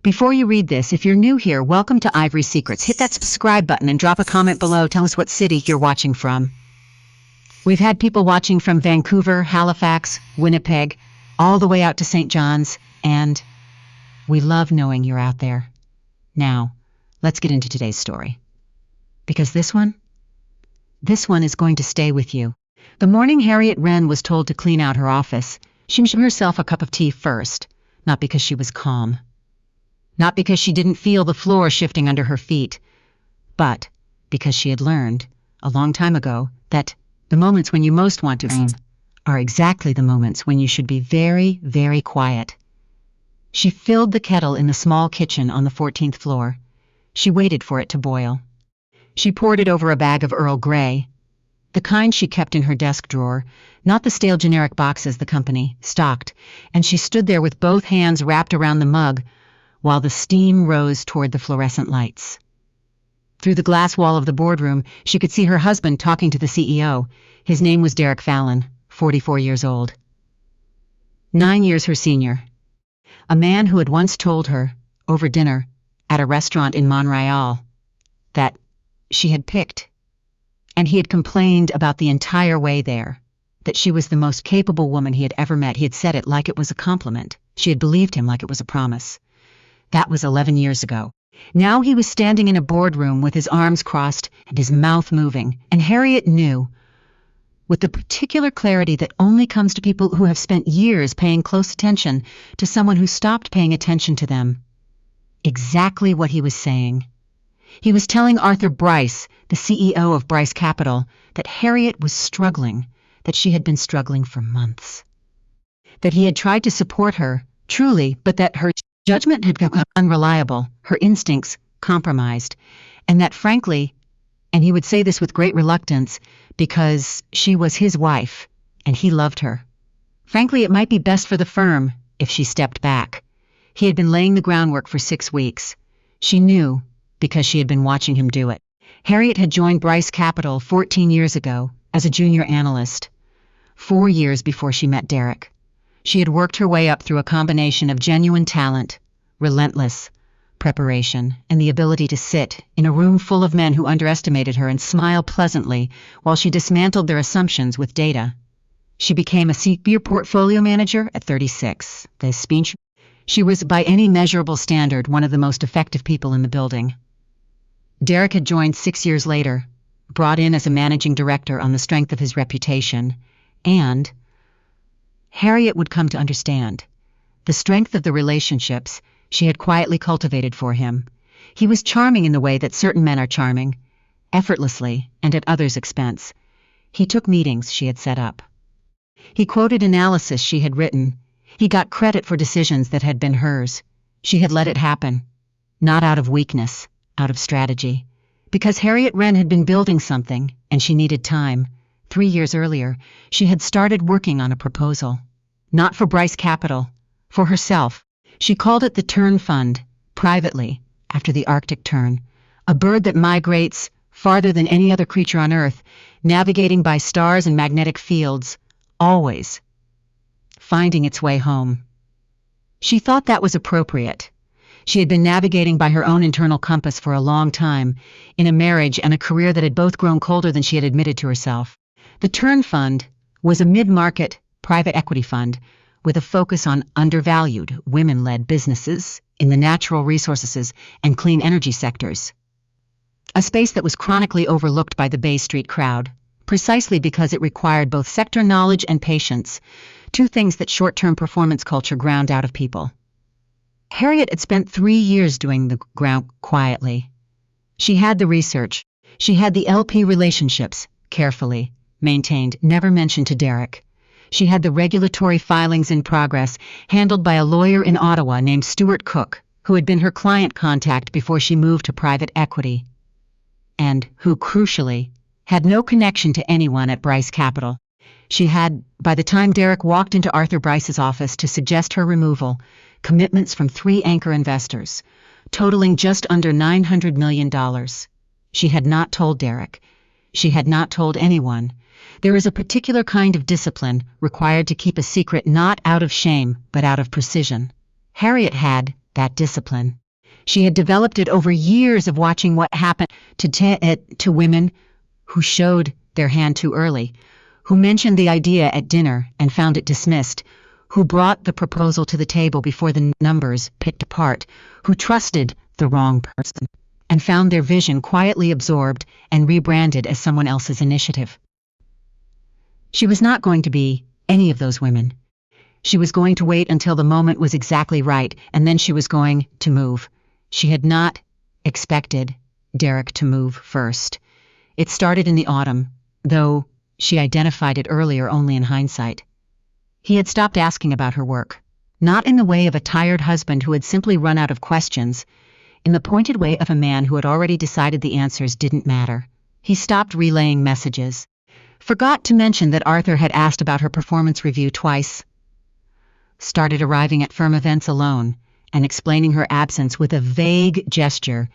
Before you read this, if you're new here, welcome to Ivory Secrets. Hit that subscribe button and drop a comment below. Tell us what city you're watching from. We've had people watching from Vancouver, Halifax, Winnipeg, all the way out to St. John's, and we love knowing you're out there. Now, let's get into today's story. Because this one is going to stay with you. The morning Harriet Wren was told to clean out her office, she made herself a cup of tea first, not because she was calm. Not because she didn't feel the floor shifting under her feet, but because she had learned, a long time ago, that the moments when you most want to scream are exactly the moments when you should be very, very quiet. She filled the kettle in the small kitchen on the 14th floor. She waited for it to boil. She poured it over a bag of Earl Grey, the kind she kept in her desk drawer, not the stale generic boxes the company stocked, and she stood there with both hands wrapped around the mug while the steam rose toward the fluorescent lights. Through the glass wall of the boardroom, she could see her husband talking to the CEO. His name was Derek Fallon, 44 years old. 9 years her senior. A man who had once told her, over dinner, at a restaurant in Montreal, that she had picked. And he had complained about the entire way there, that she was the most capable woman he had ever met. He had said it like it was a compliment. She had believed him like it was a promise. That was 11 years ago. Now he was standing in a boardroom with his arms crossed and his mouth moving, and Harriet knew, with the particular clarity that only comes to people who have spent years paying close attention to someone who stopped paying attention to them, exactly what he was saying. He was telling Arthur Bryce, the CEO of Bryce Capital, that Harriet was struggling, that she had been struggling for months. That he had tried to support her, truly, but that her judgment had become unreliable, her instincts compromised, and that frankly, and he would say this with great reluctance, because she was his wife, and he loved her. Frankly, it might be best for the firm if she stepped back. He had been laying the groundwork for 6 weeks. She knew, because she had been watching him do it. Harriet had joined Bryce Capital 14 years ago as a junior analyst, 4 years before she met Derek. She had worked her way up through a combination of genuine talent, relentless preparation, and the ability to sit in a room full of men who underestimated her and smile pleasantly while she dismantled their assumptions with data. She became a senior portfolio manager at 36. She was, by any measurable standard, one of the most effective people in the building. Derek had joined 6 years later, brought in as a managing director on the strength of his reputation, and Harriet would come to understand the strength of the relationships she had quietly cultivated for him. He was charming in the way that certain men are charming, effortlessly and at others' expense. He took meetings she had set up. He quoted analysis she had written. He got credit for decisions that had been hers. She had let it happen, not out of weakness, out of strategy. Because Harriet Wren had been building something, and she needed time. 3 years earlier, she had started working on a proposal. Not for Bryce Capital, for herself. She called it the Tern Fund, privately, after the Arctic tern, a bird that migrates farther than any other creature on Earth, navigating by stars and magnetic fields, always finding its way home. She thought that was appropriate. She had been navigating by her own internal compass for a long time, in a marriage and a career that had both grown colder than she had admitted to herself. The Tern Fund was a mid-market private equity fund with a focus on undervalued, women-led businesses in the natural resources and clean energy sectors. A space that was chronically overlooked by the Bay Street crowd, precisely because it required both sector knowledge and patience, 2 things that short-term performance culture ground out of people. Harriet had spent 3 years doing the ground quietly. She had the research. She had the LP relationships, carefully maintained, never mentioned to Derek. She had the regulatory filings in progress, handled by a lawyer in Ottawa named Stuart Cook, who had been her client contact before she moved to private equity, and who, crucially, had no connection to anyone at Bryce Capital. She had, by the time Derek walked into Arthur Bryce's office to suggest her removal, commitments from 3 anchor investors, totaling just under $900 million. She had not told Derek. She had not told anyone. There is a particular kind of discipline required to keep a secret not out of shame, but out of precision. Harriet had, that discipline. She had developed it over years of watching what happened to women who showed their hand too early, who mentioned the idea at dinner and found it dismissed, who brought the proposal to the table before the numbers picked apart, who trusted the wrong person and found their vision quietly absorbed and rebranded as someone else's initiative. She was not going to be any of those women. She was going to wait until the moment was exactly right, and then she was going to move. She had not expected Derek to move first. It started in the autumn, though she identified it earlier only in hindsight. He had stopped asking about her work, not in the way of a tired husband who had simply run out of questions, in the pointed way of a man who had already decided the answers didn't matter. He stopped relaying messages, forgot to mention that Arthur had asked about her performance review twice, started arriving at firm events alone and explaining her absence with a vague gesture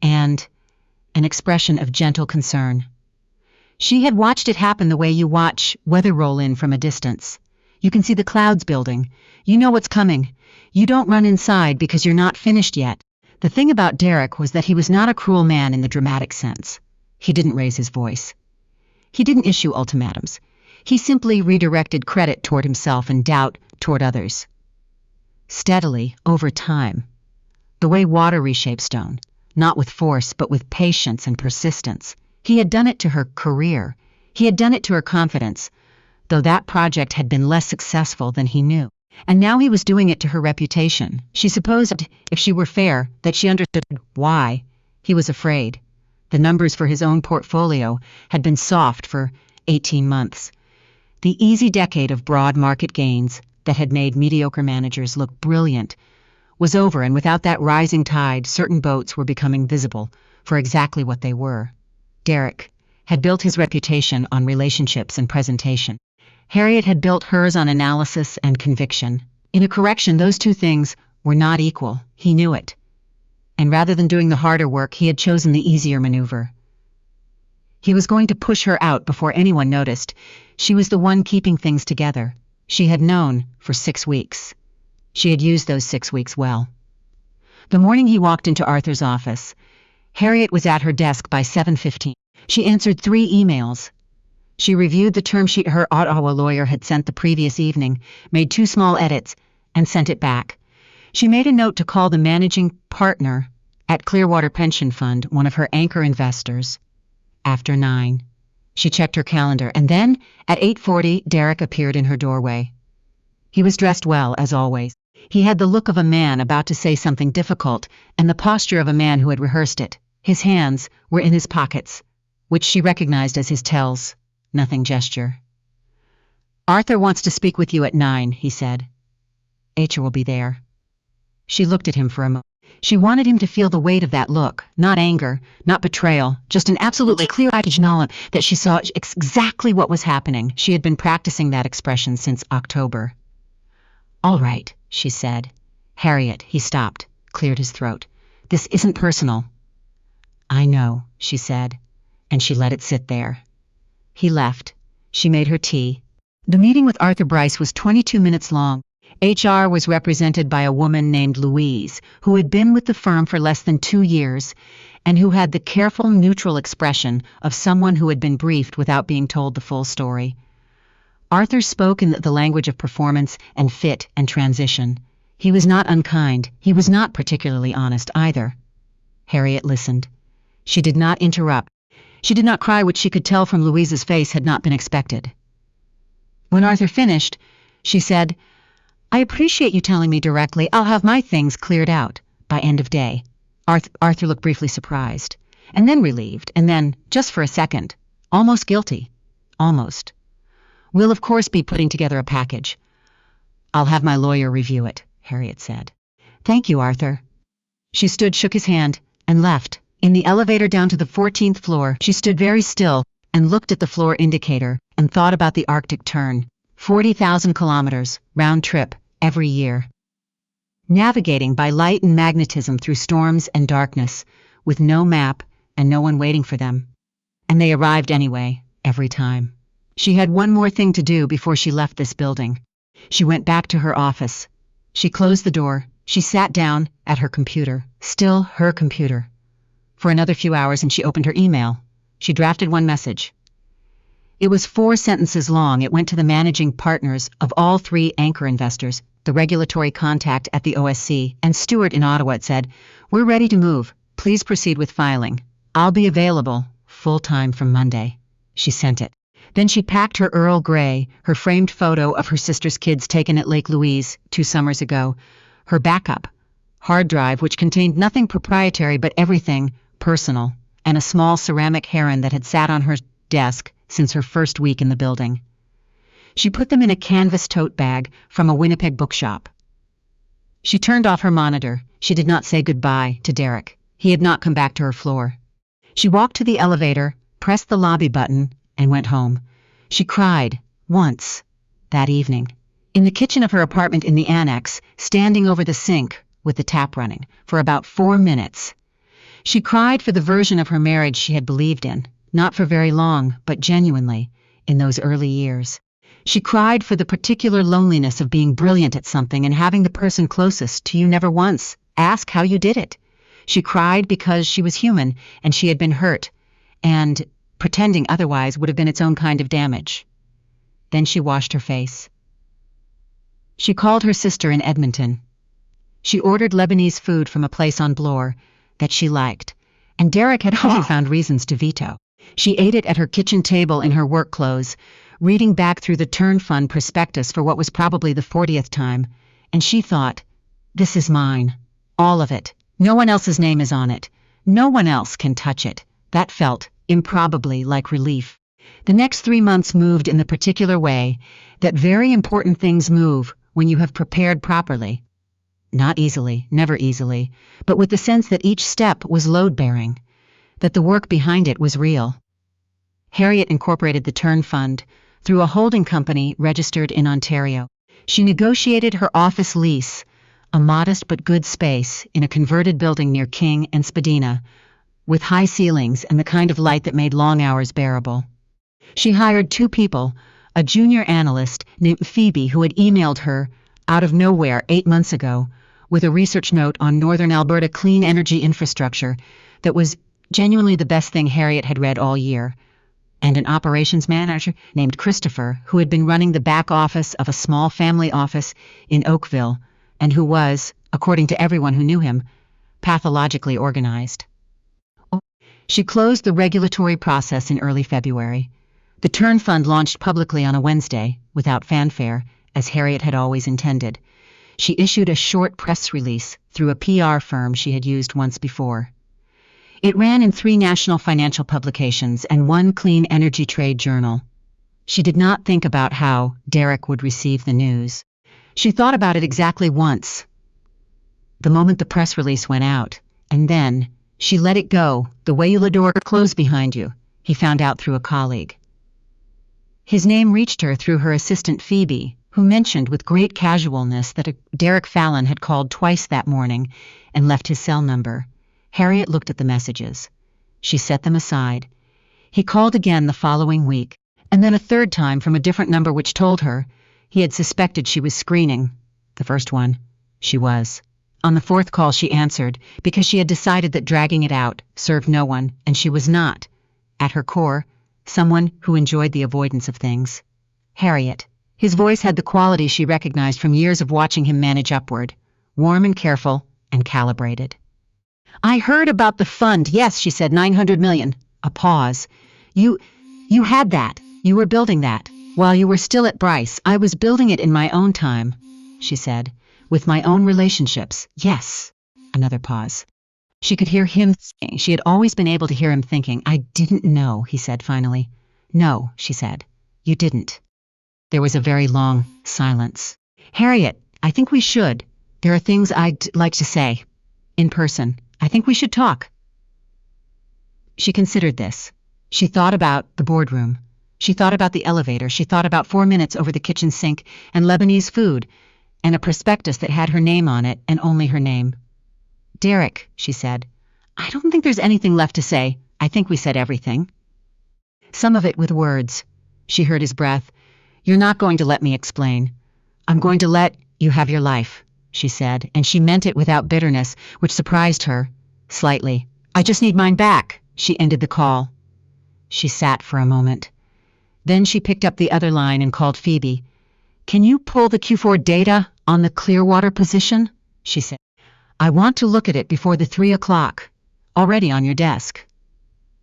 and an expression of gentle concern. She had watched it happen the way you watch weather roll in from a distance. You can see the clouds building. You know what's coming. You don't run inside because you're not finished yet. The thing about Derek was that he was not a cruel man in the dramatic sense. He didn't raise his voice. He didn't issue ultimatums. He simply redirected credit toward himself and doubt toward others. Steadily, over time, the way water reshapes stone, not with force but with patience and persistence. He had done it to her career. He had done it to her confidence, though that project had been less successful than he knew. And now he was doing it to her reputation. She supposed, if she were fair, that she understood why he was afraid. The numbers for his own portfolio had been soft for 18 months. The easy decade of broad market gains that had made mediocre managers look brilliant was over, and without that rising tide, certain boats were becoming visible for exactly what they were. Derek had built his reputation on relationships and presentation. Harriet had built hers on analysis and conviction. In a correction, those two things were not equal. He knew it. And rather than doing the harder work, he had chosen the easier maneuver. He was going to push her out before anyone noticed. She was the one keeping things together. She had known for 6 weeks. She had used those 6 weeks well. The morning he walked into Arthur's office, Harriet was at her desk by 7:15. She answered 3 emails. She reviewed the term sheet her Ottawa lawyer had sent the previous evening, made 2 small edits, and sent it back. She made a note to call the managing partner at Clearwater Pension Fund, one of her anchor investors. After 9, she checked her calendar, and then, at 8:40, Derek appeared in her doorway. He was dressed well, as always. He had the look of a man about to say something difficult, and the posture of a man who had rehearsed it. His hands were in his pockets, which she recognized as his tells. Nothing gesture. "Arthur wants to speak with you at 9, he said. "Acher will be there." She looked at him for a moment. She wanted him to feel the weight of that look, not anger, not betrayal, just an absolutely clear-eyed knowledge that she saw exactly what was happening. She had been practicing that expression since October. "All right," she said. "Harriet," he stopped, cleared his throat. "This isn't personal." "I know," she said, and she let it sit there. He left. She made her tea. The meeting with Arthur Bryce was 22 minutes long. HR was represented by a woman named Louise, who had been with the firm for less than 2 years, and who had the careful, neutral expression of someone who had been briefed without being told the full story. Arthur spoke in the language of performance and fit and transition. He was not unkind. He was not particularly honest either. Harriet listened. She did not interrupt. She did not cry, which she could tell from Louise's face had not been expected. When Arthur finished, she said, "I appreciate you telling me directly. I'll have my things cleared out by end of day." Arthur looked briefly surprised, and then relieved, and then, just for a second, almost guilty. Almost. "We'll of course be putting together a package." "I'll have my lawyer review it," Harriet said. "Thank you, Arthur." She shook his hand, and left. In the elevator down to the 14th floor, she stood very still and looked at the floor indicator and thought about the Arctic turn. 40,000 kilometers, round trip, every year. Navigating by light and magnetism through storms and darkness, with no map and no one waiting for them. And they arrived anyway, every time. She had one more thing to do before she left this building. She went back to her office. She closed the door, She sat down at her computer, still her computer, for another few hours, and she opened her email. She drafted one message. It was 4 sentences long. It went to the managing partners of all 3 anchor investors, the regulatory contact at the OSC, and Stewart in Ottawa. It said, "We're ready to move. Please proceed with filing. I'll be available full-time from Monday." She sent it. Then she packed her Earl Grey, her framed photo of her sister's kids taken at Lake Louise 2 summers ago, her backup hard drive, which contained nothing proprietary but everything personal, and a small ceramic heron that had sat on her desk since her first week in the building. She put them in a canvas tote bag from a Winnipeg bookshop. She turned off her monitor. She did not say goodbye to Derek. He had not come back to her floor. She walked to the elevator, pressed the lobby button, and went home. She cried once that evening, in the kitchen of her apartment in the annex, standing over the sink with the tap running, for about 4 minutes. She cried for the version of her marriage she had believed in, not for very long, but genuinely, in those early years. She cried for the particular loneliness of being brilliant at something and having the person closest to you never once ask how you did it. She cried because she was human and she had been hurt, and pretending otherwise would have been its own kind of damage. Then she washed her face. She called her sister in Edmonton. She ordered Lebanese food from a place on Bloor that she liked, and Derek had often found reasons to veto. She ate it at her kitchen table in her work clothes, reading back through the Turn Fund prospectus for what was probably the 40th time, and she thought, "This is mine. All of it. No one else's name is on it. No one else can touch it." That felt, improbably, like relief. The next 3 months moved in the particular way that very important things move when you have prepared properly. Not easily, never easily, but with the sense that each step was load-bearing, that the work behind it was real. Harriet incorporated the Turn Fund through a holding company registered in Ontario. She negotiated her office lease, a modest but good space in a converted building near King and Spadina, with high ceilings and the kind of light that made long hours bearable. She hired 2 people, a junior analyst named Phoebe who had emailed her out of nowhere 8 months ago with a research note on Northern Alberta clean energy infrastructure that was genuinely the best thing Harriet had read all year, and an operations manager named Christopher who had been running the back office of a small family office in Oakville and who was, according to everyone who knew him, pathologically organized. She closed the regulatory process in early February. The Turn Fund launched publicly on a Wednesday, without fanfare, as Harriet had always intended. She issued a short press release through a PR firm she had used once before. It ran in 3 national financial publications and 1 clean energy trade journal. She did not think about how Derek would receive the news. She thought about it exactly once, the moment the press release went out, and then she let it go, the way you let a door close behind you, he found out through a colleague. His name reached her through her assistant Phoebe, who mentioned with great casualness that Derek Fallon had called twice that morning and left his cell number. Harriet looked at the messages. She set them aside. He called again the following week, and then a 3rd time from a different number which told her he had suspected she was screening. The first one, she was. On the 4th call she answered, because she had decided that dragging it out served no one, and she was not, at her core, someone who enjoyed the avoidance of things. Harriet. His voice had the quality she recognized from years of watching him manage upward, warm and careful and calibrated. "I heard about the fund. Yes," she said, $900 million. A pause. You had that. You were building that. While you were still at Bryce, I was building it in my own time," she said, "with my own relationships. Yes." Another pause. She could hear him thinking. She had always been able to hear him thinking. "I didn't know," he said finally. "No," she said. "You didn't." There was a very long silence. "Harriet, I think we should. There are things I'd like to say. In person. I think we should talk." She considered this. She thought about the boardroom. She thought about the elevator. She thought about 4 minutes over the kitchen sink and Lebanese food and a prospectus that had her name on it and only her name. "Derek," she said, "I don't think there's anything left to say. I think we said everything." Some of it with words. She heard his breath. "You're not going to let me explain. I'm going to let you have your life. she said, and she meant it without bitterness, which surprised her slightly. I just need mine back. She ended the call. She sat for a moment. Then she picked up the other line and called Phoebe. Can you pull the Q4 data on the Clearwater position? She said. I want to look at it before the 3 o'clock. Already on your desk.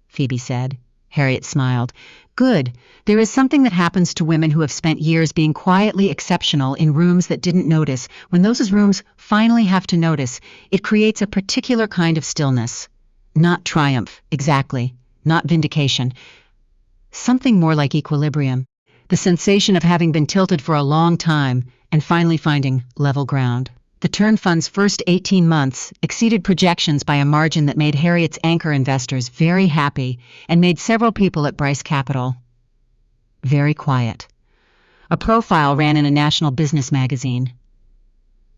Phoebe said. Harriet smiled. Good. There is something that happens to women who have spent years being quietly exceptional in rooms that didn't notice. When those rooms finally have to notice, it creates a particular kind of stillness. Not triumph, exactly. Not vindication. Something more like equilibrium. The sensation of having been tilted for a long time and finally finding level ground. The Turn Fund's first 18 months exceeded projections by a margin that made Harriet's anchor investors very happy and made several people at Bryce Capital very quiet. A profile ran in a national business magazine.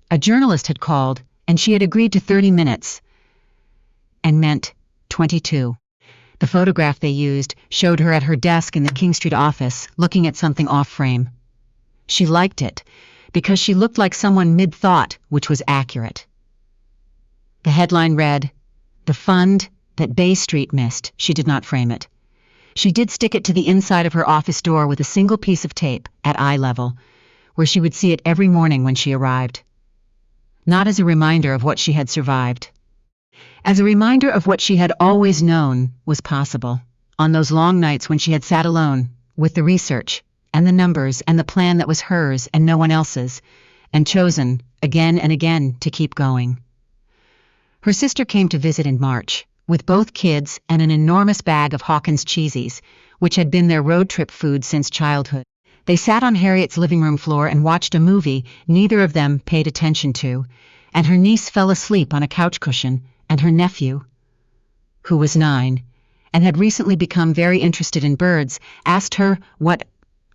A journalist had called, and she had agreed to 30 minutes and meant 22. The photograph they used showed her at her desk in the King Street office, looking at something off-frame. She liked it, because she looked like someone mid-thought, which was accurate. The headline read, "The Fund That Bay Street Missed." She did not frame it. She did stick it to the inside of her office door with a single piece of tape, at eye level, where she would see it every morning when she arrived. Not as a reminder of what she had survived. As a reminder of what she had always known was possible, on those long nights when she had sat alone, with the research, and the numbers, and the plan that was hers and no one else's, and chosen, again and again, to keep going. Her sister came to visit in March, with both kids and an enormous bag of Hawkins cheesies, which had been their road trip food since childhood. They sat on Harriet's living room floor and watched a movie neither of them paid attention to, and her niece fell asleep on a couch cushion, and her nephew, who was 9, and had recently become very interested in birds, asked her what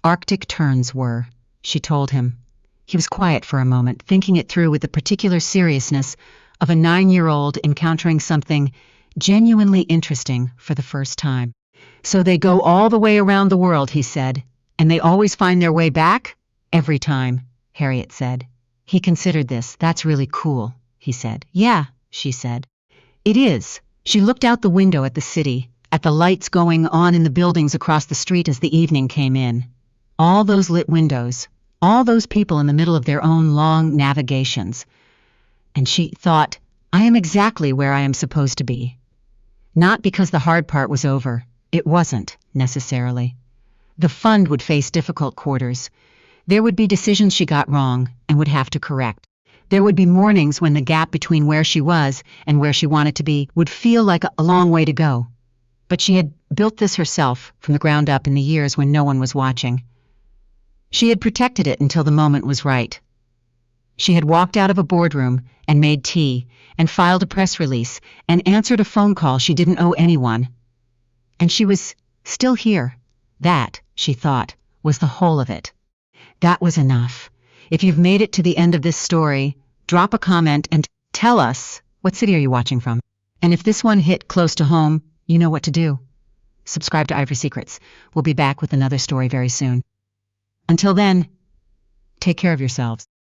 Arctic terns were. She told him. He was quiet for a moment, thinking it through with the particular seriousness of a 9-year-old encountering something genuinely interesting for the first time. So they go all the way around the world, he said, and they always find their way back? Every time, Harriet said. He considered this. That's really cool, he said. Yeah, she said. It is. She looked out the window at the city, at the lights going on in the buildings across the street as the evening came in. All those lit windows, all those people in the middle of their own long navigations. And she thought, I am exactly where I am supposed to be. Not because the hard part was over. It wasn't, necessarily. The fund would face difficult quarters. There would be decisions she got wrong and would have to correct. There would be mornings when the gap between where she was and where she wanted to be would feel like a long way to go. But she had built this herself from the ground up in the years when no one was watching. She had protected it until the moment was right. She had walked out of a boardroom and made tea and filed a press release and answered a phone call she didn't owe anyone. And she was still here. That, she thought, was the whole of it. That was enough. If you've made it to the end of this story, drop a comment and tell us, what city are you watching from? And if this one hit close to home, you know what to do. Subscribe to Ivory Secrets. We'll be back with another story very soon. Until then, take care of yourselves.